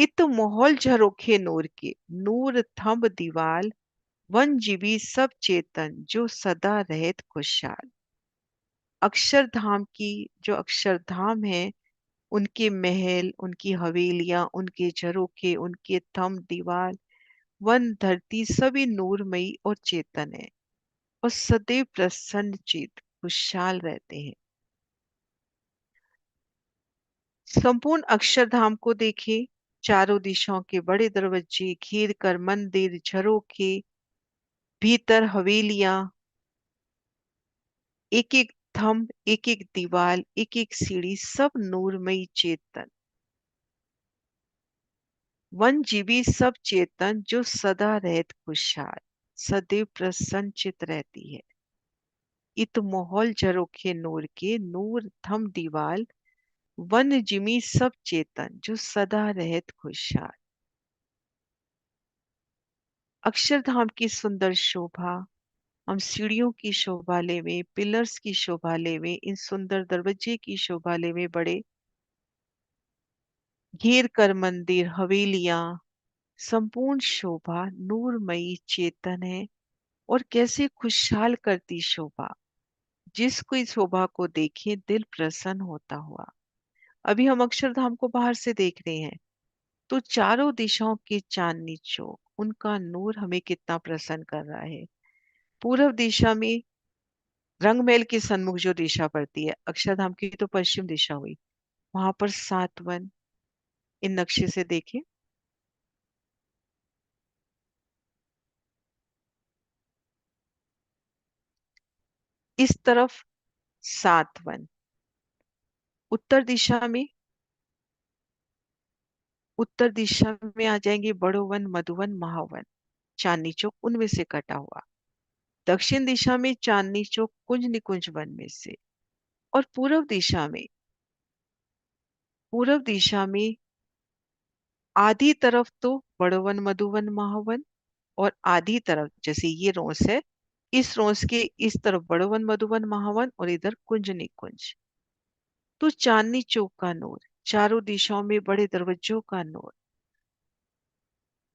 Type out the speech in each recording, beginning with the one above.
इत माहौल झरोखे नूर के, नूर थंब दीवाल, वन जीवी सब चेतन जो सदा रहत खुशहाल। अक्षरधाम की जो अक्षरधाम है, उनके महल, उनकी हवेलियां, उनके झरोखे, उनके थंब दीवार, वन धरती सभी नूरमयी और चेतन है और सदैव प्रसन्न चित खुशहाल रहते हैं। संपूर्ण अक्षरधाम को देखें। चारों दिशाओं के बड़े दरवाजे घेर कर मंदिर, झरोखे, भीतर हवेलियां, एक एक थंब, एक एक दीवार, एक एक सीढ़ी, सब नूरमयी चेतन, वन जीवी सब चेतन जो सदा रहत खुशहाल, सदैव प्रसन्नचित रहती है। इत माहौल झरोखे नूर के, नूर थम दीवाल, वन जिमी सब चेतन जो सदा रहत खुशहाल। अक्षरधाम की सुंदर शोभा हम सीढ़ियों की शोभा लेवे, पिलर्स की शोभा लेवे, इन सुंदर दरवाजे की शोभा लेवे, बड़े घेर कर मंदिर, हवेलियां, संपूर्ण शोभा नूरमयी चेतन है और कैसे खुशहाल करती शोभा। जिसको इस शोभा को देखे दिल प्रसन्न होता हुआ। अभी हम अक्षरधाम को बाहर से देख रहे हैं, तो चारों दिशाओं के चांदनी चौक, उनका नूर हमें कितना प्रसन्न कर रहा है। पूर्व दिशा में रंगमहल के सन्मुख जो दिशा पड़ती है, अक्षरधाम की तो पश्चिम दिशा हुई, वहां पर सात वन, इन नक्शे से देखें। इस तरफ सात वन, उत्तर दिशा में, उत्तर दिशा में आ जाएंगे बड़ो वन, मधुवन, महावन, चांदनी चौक उनमें से कटा हुआ। दक्षिण दिशा में चांदनी चौक कुंज निकुंज वन में से, और पूर्व दिशा में आधी तरफ तो बड़वन, मधुवन, महावन, और आधी तरफ जैसे ये रोस है, इस रोस के इस तरफ बड़वन, मधुवन, महावन और इधर कुंज निकुंज। तो चांदनी चौक का नूर, चारों दिशाओं में बड़े दरवाजों का नूर,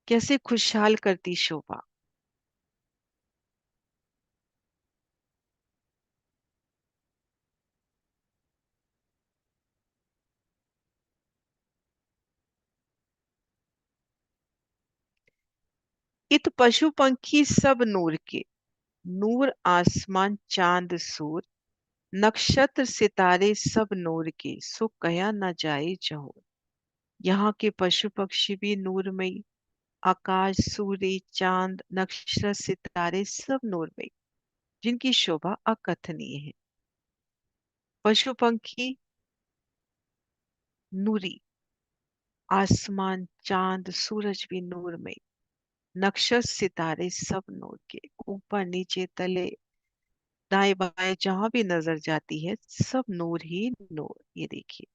कैसे खुशहाल करती शोभा। इत पशु पंखी सब नूर के, नूर आसमान चांद सूर, नक्षत्र सितारे सब नूर के, सो कया न जाए जहूर। यहाँ के पशु पक्षी भी नूरमयी, आकाश, सूर्य, चांद, नक्षत्र, सितारे सब नूरमयी, जिनकी शोभा अकथनीय है। पशु पंखी नूरी, आसमान, चांद, सूरज भी नूरमयी, नक्षत्र, सितारे सब नूर के, ऊपर नीचे तले दाएं बाएं जहां भी नजर जाती है, सब नूर ही नूर। ये देखिए,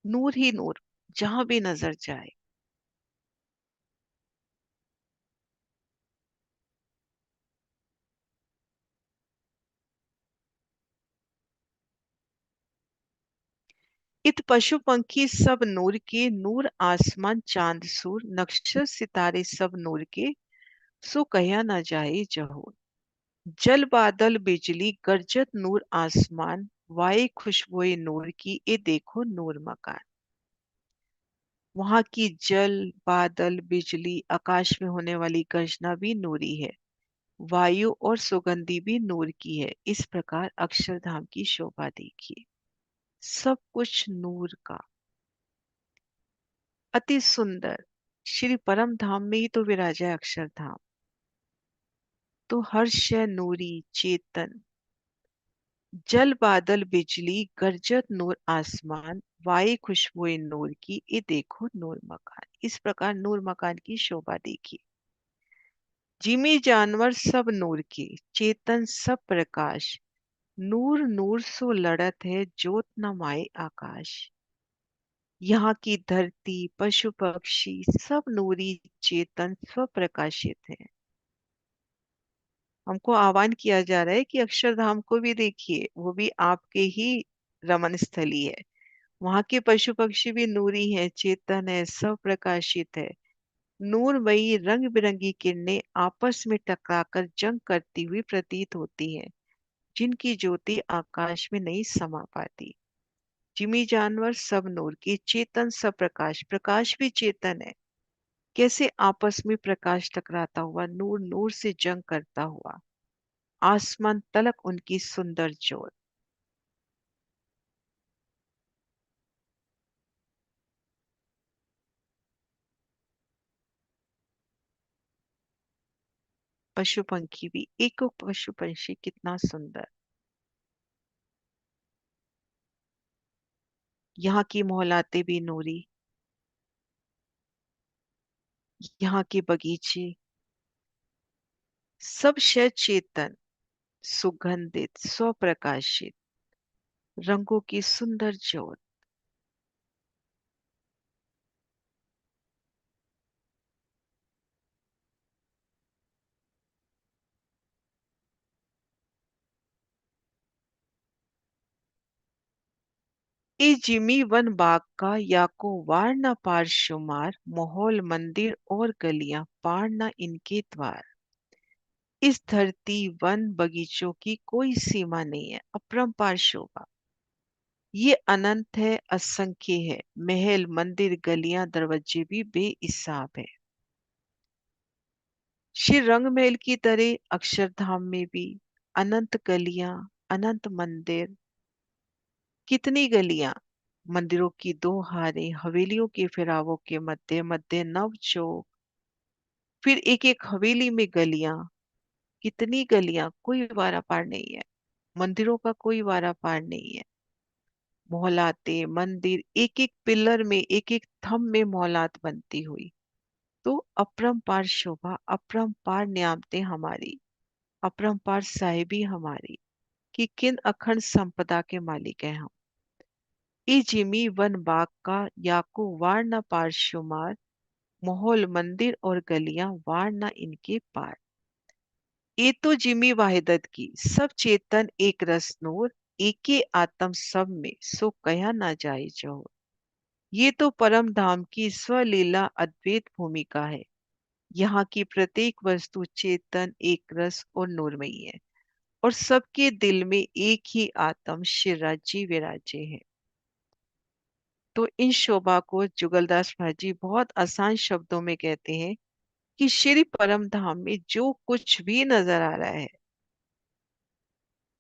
नूर ही नूर जहां भी नजर जाए। इत पशु पंखी सब नूर के, नूर आसमान चांद सूर, नक्षत्र सितारे सब नूर के, सो कहा न जाए जहूर। जल बादल बिजली गरजत नूर आसमान, वाए खुशबुए नूर की, ये देखो नूर मकान। वहां की जल, बादल, बिजली, आकाश में होने वाली गर्जना भी नूरी है, वायु और सुगंधी भी नूर की है। इस प्रकार अक्षरधाम की शोभा देखिए, सब कुछ नूर का, अति सुंदर। श्री परम धाम में ही तो विराजा है अक्षरधाम। तो हर शय नूरी चेतन, जल बादल बिजली गरजत नूर आसमान, वाए खुशबुए नूर की, ये देखो नूर मकान। इस प्रकार नूर मकान की शोभा देखिए। जिमी जानवर सब नूर के, चेतन सब प्रकाश, नूर नूर सो लड़त है, ज्योत न माए आकाश। यहाँ की धरती, पशु पक्षी सब नूरी चेतन स्व प्रकाशित है। हमको आह्वान किया जा रहा है कि अक्षरधाम को भी देखिए, वो भी आपके ही रमन स्थली है। वहाँ के पशु पक्षी भी नूरी हैं, चेतन है, स्वप्रकाशित है। नूरमयी रंग बिरंगी किरणें आपस में टकराकर जंग करती हुई प्रतीत होती हैं, जिनकी ज्योति आकाश में नहीं समा पाती। जिमी जानवर सब नूर की, चेतन सब प्रकाश, प्रकाश भी चेतन है। कैसे आपस में प्रकाश टकराता हुआ, नूर नूर से जंग करता हुआ, आसमान तलक उनकी सुंदर ज्योत। पशु पंखी भी, एक पशु पंछी कितना सुंदर। यहाँ की मोहलाते भी नूरी, यहाँ के बगीचे सब शय चेतन, सुगंधित, स्वप्रकाशित, रंगों की सुंदर ज्योत। ए जिमी वन बाग का, या को वार न पार शुमार, माहौल मंदिर और गलियां पार न इनके द्वार। इस धरती वन बगीचों की कोई सीमा नहीं है, अपरंपार शोभा। ये अनंत है, असंख्य है। महल मंदिर गलियां दरवाजे भी बेहिसाब है। श्री रंग महल की तरह अक्षरधाम में भी अनंत गलियां, अनंत मंदिर। कितनी गलियां, मंदिरों की दो हारें, हवेलियों के फिरावों के मध्य मध्य नव चौक, फिर एक एक हवेली में गलियां। कितनी गलियां, कोई वारा पार नहीं है। मंदिरों का कोई वारा पार नहीं है। मोहलाते मंदिर, एक एक पिलर में, एक एक थंब में मोहलात बनती हुई। तो अपरंपार शोभा, अपरंपार नियामतें हमारी, अपरंपार साहिबी हमारी, कि किन अखंड संपदा के मालिक हैं हम। ई जिमी वन बाग का, याकू वार न पार शुमार, माहौल मंदिर और गलियां वार न इनके पार। ये तो जिमी वाहिदत की, सब चेतन एक रस नूर, एके आत्म सब में, सो कया ना जाए जो। ये तो परम धाम की स्वलीला अद्वैत भूमिका है। यहाँ की प्रत्येक वस्तु चेतन, एक रस और नूरमयी है, और सबके दिल में एक ही आत्म शिवराज विराजे है। तो इन शोभा को जुगलदास महाराज जी बहुत आसान शब्दों में कहते हैं कि श्री परम धाम में जो कुछ भी नजर आ रहा है,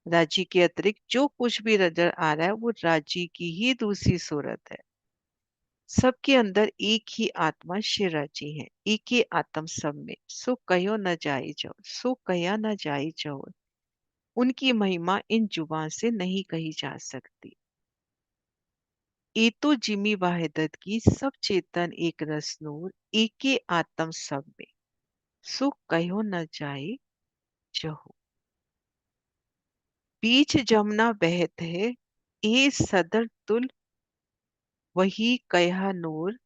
राजी के अतिरिक्त जो कुछ भी नजर आ रहा है, वो राजी की ही दूसरी सूरत है। सबके अंदर एक ही आत्मा शिव राजी है, एक ही आत्म सब में, सो कहो न जाए जो, सो कया न जाए जो। उनकी महिमा इन जुबान से नहीं कही जा सकती। ए तो जिमी वाहिदत की, सब चेतन एक रस नूर, एक ही आत्म सब में, सो कहो न जाए जहो। बीच जमुना बहत है, ए सदर तुल वही कहा नूर,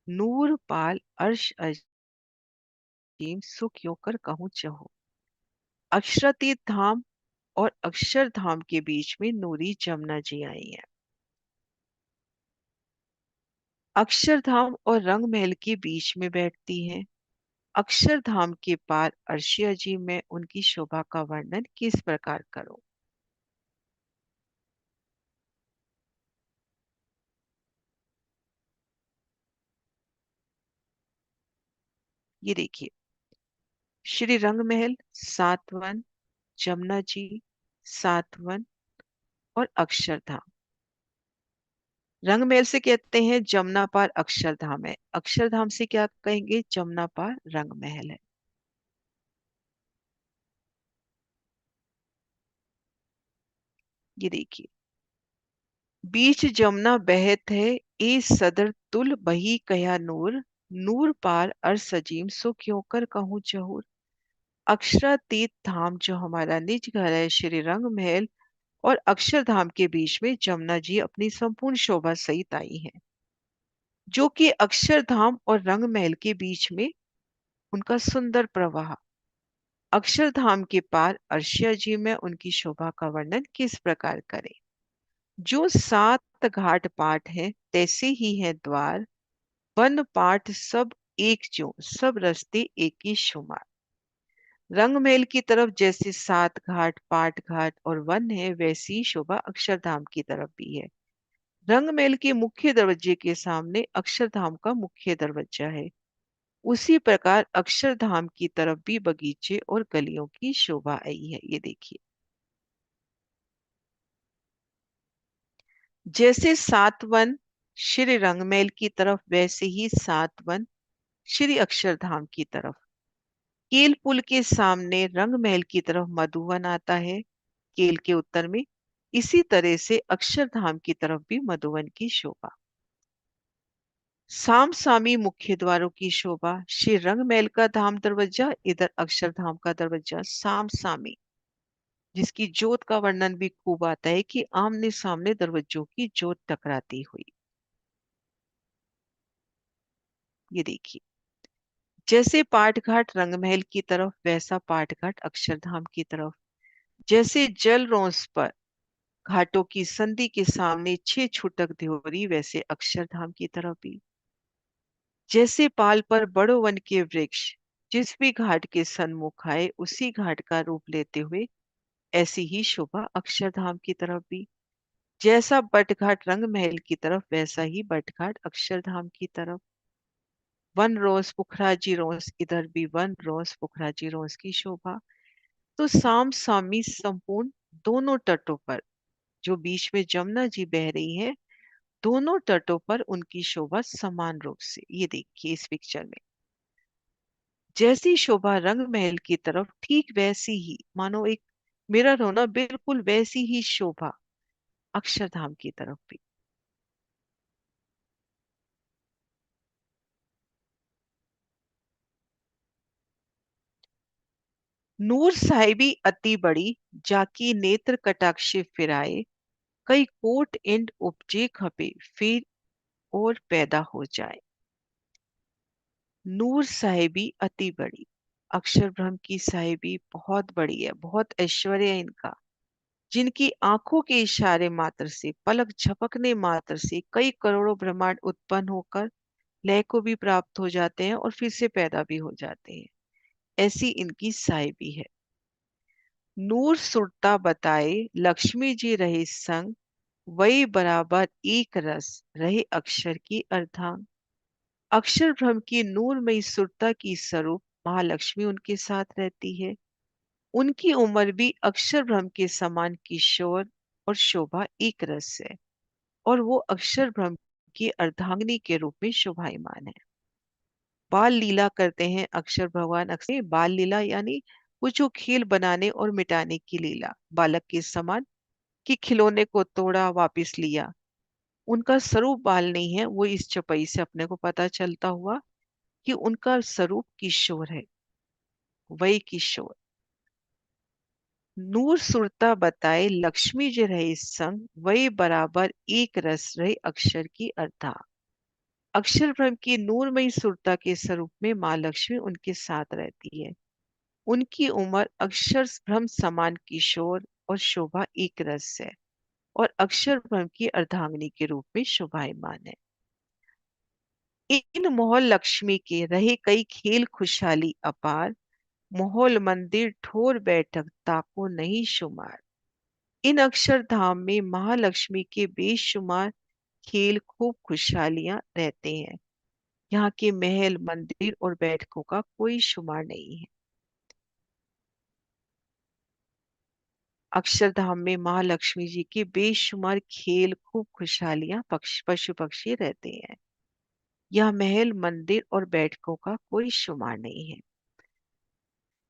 नूर पाल अर्श अजीम, सो क्यों कर कहूँ चहो। अक्षरातीत धाम और अक्षरधाम के बीच में नूरी जमुना जी आई है। अक्षरधाम और रंग महल के बीच में बैठती हैं। अक्षरधाम के पार अर्शिया जी में उनकी शोभा का वर्णन किस प्रकार करो। ये देखिए, श्री रंग महल सातवन, जमुना जी सातवन, और अक्षरधाम। रंग महल से कहते हैं जमुना पार अक्षरधाम है, अक्षरधाम से क्या कहेंगे, जमुना पार रंग महल है। ये देखिए, बीच जमुना बहत है, ए सदर तुल बही कया नूर, नूर पार अर सजीम, सो क्यों कर कहूँ जहूर। अक्षरातीत धाम जो हमारा निज घर है, श्री रंग महल और अक्षरधाम के बीच में जमुना जी अपनी संपूर्ण शोभा सहित आई हैं, जो कि अक्षरधाम और रंग महल के बीच में उनका सुंदर प्रवाह। अक्षरधाम के पार अर्शिया जी में उनकी शोभा का वर्णन किस प्रकार करें? जो सात घाट पाट है तैसे ही है द्वार, वन पाठ सब एक ज्यों, सब रस्ते एक ही शुमार। रंगमहल की तरफ जैसे सात घाट पाट घाट और वन है, वैसी ही शोभा अक्षरधाम की तरफ भी है। रंगमहल के मुख्य दरवाजे के सामने अक्षरधाम का मुख्य दरवाजा है। उसी प्रकार अक्षरधाम की तरफ भी बगीचे और गलियों की शोभा आई है। ये देखिए, जैसे सात वन श्री रंगमहल की तरफ, वैसे ही सात वन श्री अक्षरधाम की तरफ। केल पुल के सामने रंगमहल की तरफ मधुवन आता है, केल के उत्तर में। इसी तरह से अक्षरधाम की तरफ भी मधुवन की शोभा। साम सामी मुख्य द्वारों की शोभा, श्री रंगमहल का धाम दरवाजा, इधर अक्षरधाम का दरवाजा साम सामी, जिसकी जोत का वर्णन भी खूब आता है कि आमने सामने दरवाजों की जोत टकराती हुई। ये देखिए, जैसे पाटघाट रंगमहल की तरफ, वैसा पाटघाट अक्षरधाम की तरफ। जैसे जल रोंस पर घाटों की संधि के सामने छह छुटक ध्योरी, वैसे अक्षरधाम की तरफ भी। जैसे पाल पर बड़ो वन के वृक्ष जिस भी घाट के सन्मुख आए, उसी घाट का रूप लेते हुए, ऐसी ही शोभा अक्षरधाम की तरफ भी। जैसा बटघाट रंगमहल की तरफ, वैसा ही बटघाट अक्षरधाम की तरफ। वन रोज पुखराजी रोज, इधर भी वन रोज पुखराजी रोज की शोभा। तो साम सामी संपूर्ण दोनों तटों पर, जो बीच में जमुना जी बह रही है, दोनों तटों पर उनकी शोभा समान रूप से। ये देखिए इस पिक्चर में, जैसी शोभा रंग महल की तरफ, ठीक वैसी ही, मानो एक मिरर हो ना, बिल्कुल वैसी ही शोभा अक्षरधाम की तरफ भी। नूर साहिबी अति बड़ी, जाकी नेत्र कटाक्षे फिराए, कई कोट इंड उपजे खपे, फिर और पैदा हो जाए। नूर साहिबी अति बड़ी, अक्षर ब्रह्म की साहिबी बहुत बड़ी है, बहुत ऐश्वर्य है इनका, जिनकी आंखों के इशारे मात्र से, पलक झपकने मात्र से कई करोड़ों ब्रह्मांड उत्पन्न होकर लय को भी प्राप्त हो जाते हैं और फिर से पैदा भी हो जाते हैं। ऐसी इनकी साहिबी है। नूर सुरता बताए लक्ष्मी जी रहे संग, वही बराबर एक रस रहे अक्षर की अर्धांग। अक्षर ब्रह्म की नूरमयी सुरता की स्वरूप महालक्ष्मी उनके साथ रहती है। उनकी उम्र भी अक्षर ब्रह्म के समान किशोर और शोभा एक रस है, और वो अक्षर ब्रह्म की अर्धांगिनी के रूप में शोभायमान है। बाल लीला करते हैं अक्षर भगवान। अक्षर बाल लीला यानी कुछ जो खेल बनाने और मिटाने की लीला, बालक के समान, कि खिलौने को तोड़ा वापस लिया। उनका स्वरूप बाल नहीं है, वो इस चौपाई से अपने को पता चलता हुआ कि उनका स्वरूप किशोर है, वही किशोर। नूर सुरता बताए लक्ष्मी जे रहे संग, वही बराबर एक रस रहे अक्षर की अर्धा। अक्षर ब्रह्म की नूरमयी सुरता के स्वरूप में माँ लक्ष्मी उनके साथ रहती है। उनकी उम्र अक्षर ब्रह्म समान किशोर और शोभा एक रस है, और अक्षर ब्रह्म की अर्धांगिनी के रूप में शोभायमान है। इन मोहल लक्ष्मी के रहे कई खेल खुशहाली अपार, मोहल मंदिर ठोर बैठक ताको नहीं शुमार। इन अक्षरधाम में महालक्ष्मी के बेशुमार खेल खूब खुशहालियां रहते हैं। यहाँ के महल मंदिर और बैठकों का कोई शुमार नहीं है। अक्षरधाम में महालक्ष्मी जी के बेशुमार खेल खूब खुशहालियां पशु पक्षी रहते हैं। यह महल मंदिर और बैठकों का कोई शुमार नहीं है।